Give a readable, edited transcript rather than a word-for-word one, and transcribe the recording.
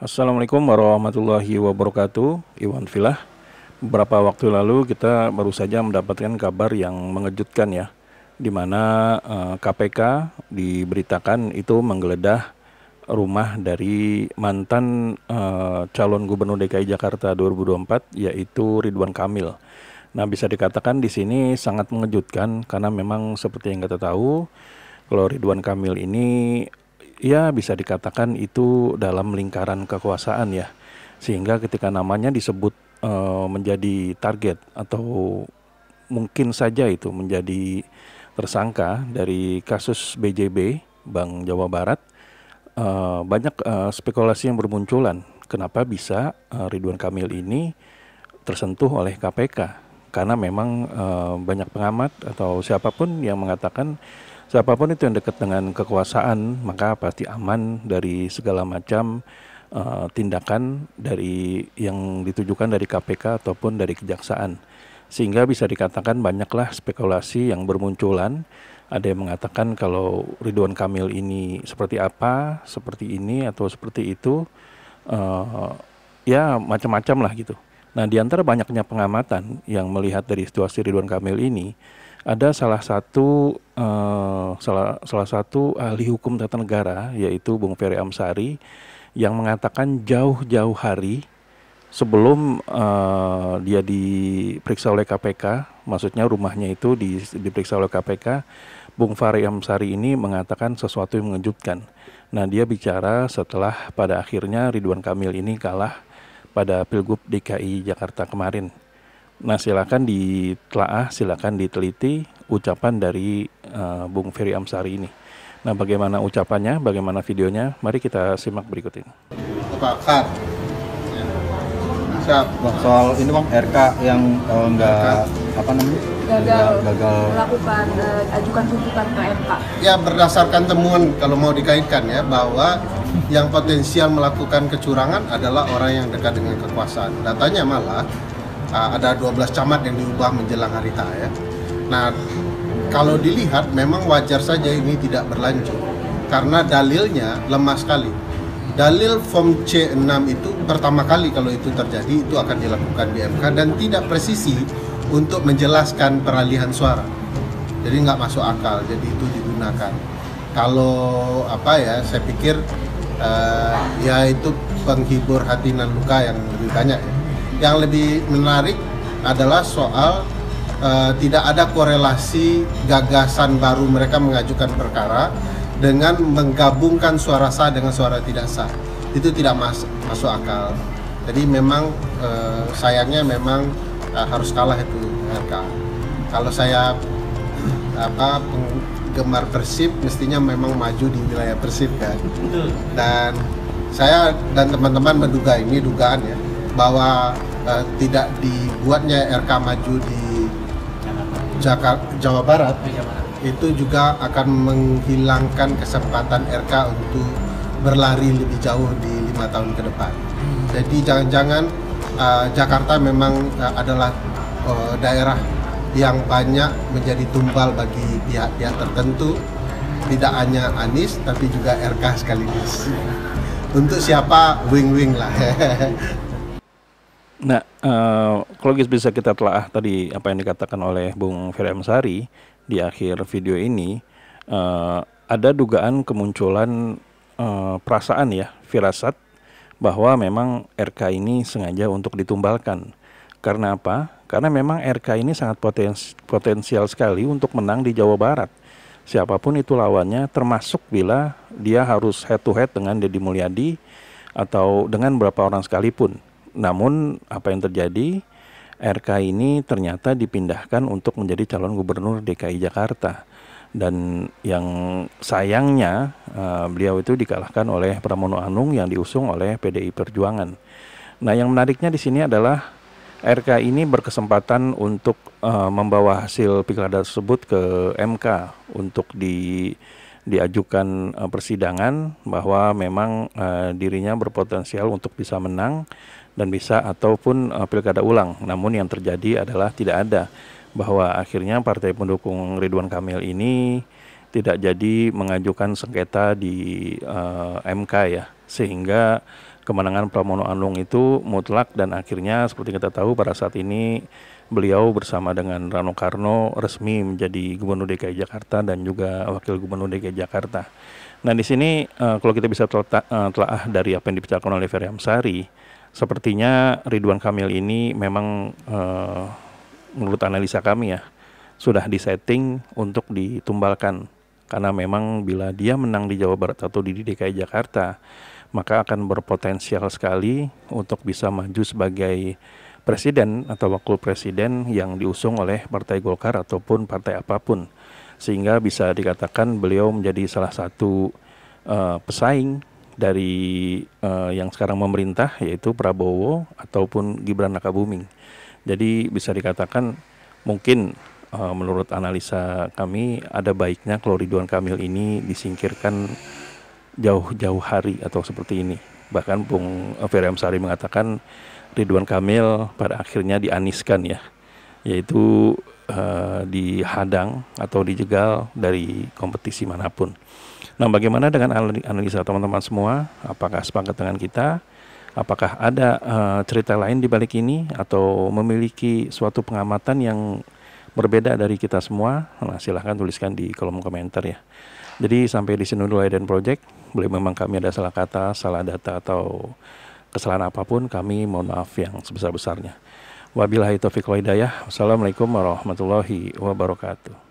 Assalamualaikum warahmatullahi wabarakatuh, Iwan Filah. Beberapa waktu lalu kita baru saja mendapatkan kabar yang mengejutkan ya, di mana KPK diberitakan itu menggeledah rumah dari mantan calon gubernur DKI Jakarta 2024, yaitu Ridwan Kamil. Nah, bisa dikatakan di sini sangat mengejutkan karena memang seperti yang kita tahu, kalau Ridwan Kamil ini ya bisa dikatakan itu dalam lingkaran kekuasaan ya, sehingga ketika namanya disebut menjadi target atau mungkin saja itu menjadi tersangka dari kasus BJB Bank Jawa Barat, banyak spekulasi yang bermunculan kenapa bisa Ridwan Kamil ini tersentuh oleh KPK, karena memang banyak pengamat atau siapapun yang mengatakan siapapun itu yang dekat dengan kekuasaan maka pasti aman dari segala macam tindakan dari yang ditujukan dari KPK ataupun dari kejaksaan. Sehingga bisa dikatakan banyaklah spekulasi yang bermunculan. Ada yang mengatakan kalau Ridwan Kamil ini seperti apa, seperti ini atau seperti itu, ya macam-macam lah gitu. Nah, di antara banyaknya pengamatan yang melihat dari situasi Ridwan Kamil ini, ada salah satu ahli hukum tata negara, yaitu Bung Ferry Amsari, yang mengatakan jauh-jauh hari sebelum dia diperiksa oleh KPK, maksudnya rumahnya itu diperiksa oleh KPK, Bung Ferry Amsari ini mengatakan sesuatu yang mengejutkan. Nah, dia bicara setelah pada akhirnya Ridwan Kamil ini kalah pada Pilgub DKI Jakarta kemarin. Nah, silakan ditelaah, silakan diteliti ucapan dari Bung Ferry Amsari ini. Nah, bagaimana ucapannya, bagaimana videonya, mari kita simak berikut ini. Bakar. Siap. Soal ini Bang, RK yang gagal melakukan ajukan tuntutan ke MK. Ya, berdasarkan temuan kalau mau dikaitkan ya, bahwa yang potensial melakukan kecurangan adalah orang yang dekat dengan kekuasaan. Datanya malah ada 12 camat yang diubah menjelang hari H ya. Nah, kalau dilihat memang wajar saja ini tidak berlanjut karena dalilnya lemah sekali. Dalil form C6 itu pertama kali kalau itu terjadi itu akan dilakukan di MK dan tidak presisi untuk menjelaskan peralihan suara. Jadi nggak masuk akal, jadi itu digunakan. Kalau saya pikir ya itu penghibur hati nan luka yang lebih banyak ya. Yang lebih menarik adalah soal tidak ada korelasi gagasan baru mereka mengajukan perkara dengan menggabungkan suara sah dengan suara tidak sah. Itu tidak masuk akal. Jadi memang sayangnya memang harus kalah itu RK. Kalau saya penggemar Persib mestinya memang maju di wilayah Persib kan. Dan saya dan teman-teman menduga ini dugaan ya bahwa tidak dibuatnya RK maju di Jawa Barat itu juga akan menghilangkan kesempatan RK untuk berlari lebih jauh di 5 tahun ke depan. Jadi jangan-jangan Jakarta memang adalah daerah yang banyak menjadi tumbal bagi pihak-pihak tertentu, tidak hanya Anies tapi juga RK sekaligus. Untuk siapa wing-wing lah. Nah, kalau bisa kita telah tadi apa yang dikatakan oleh Bung Ferry Amsari di akhir video ini, ada dugaan kemunculan perasaan ya, firasat bahwa memang RK ini sengaja untuk ditumbalkan. Karena apa? Karena memang RK ini sangat potensial sekali untuk menang di Jawa Barat. Siapapun itu lawannya, termasuk bila dia harus head to head dengan Deddy Mulyadi atau dengan beberapa orang sekalipun. Namun apa yang terjadi, RK ini ternyata dipindahkan untuk menjadi calon gubernur DKI Jakarta. Dan yang sayangnya beliau itu dikalahkan oleh Pramono Anung yang diusung oleh PDI Perjuangan. Nah, yang menariknya di sini adalah RK ini berkesempatan untuk membawa hasil pilkada tersebut ke MK untuk diajukan persidangan bahwa memang dirinya berpotensial untuk bisa menang dan bisa ataupun pilkada ulang. Namun yang terjadi adalah tidak ada, bahwa akhirnya partai pendukung Ridwan Kamil ini tidak jadi mengajukan sengketa di MK ya, sehingga kemenangan Pramono Anung itu mutlak, dan akhirnya seperti kita tahu pada saat ini beliau bersama dengan Rano Karno resmi menjadi Gubernur DKI Jakarta dan juga Wakil Gubernur DKI Jakarta. Nah di sini kalau kita bisa telah dari apa yang dibicarakan oleh Ferry Amsari, sepertinya Ridwan Kamil ini memang menurut analisa kami ya sudah disetting untuk ditumbalkan, karena memang bila dia menang di Jawa Barat atau di DKI Jakarta, maka akan berpotensial sekali untuk bisa maju sebagai presiden atau wakil presiden yang diusung oleh Partai Golkar ataupun partai apapun, sehingga bisa dikatakan beliau menjadi salah satu pesaing dari yang sekarang memerintah, yaitu Prabowo ataupun Gibran Rakabuming. Jadi bisa dikatakan mungkin menurut analisa kami ada baiknya kalau Ridwan Kamil ini disingkirkan jauh-jauh hari atau seperti ini. Bahkan Bung Ferry Amsari mengatakan Ridwan Kamil pada akhirnya dianiskan ya, yaitu dihadang atau dijegal dari kompetisi manapun. Nah, bagaimana dengan analisa teman-teman semua? Apakah sepakat dengan kita? Apakah ada cerita lain di balik ini atau memiliki suatu pengamatan yang berbeda dari kita semua? Nah, silahkan tuliskan di kolom komentar ya. Jadi sampai di sini dulu Aiden Project. Boleh memang kami ada salah kata, salah data atau kesalahan apapun, kami mohon maaf yang sebesar-besarnya. Wabillahi taufiq wal hidayah. Wassalamualaikum warahmatullahi wabarakatuh.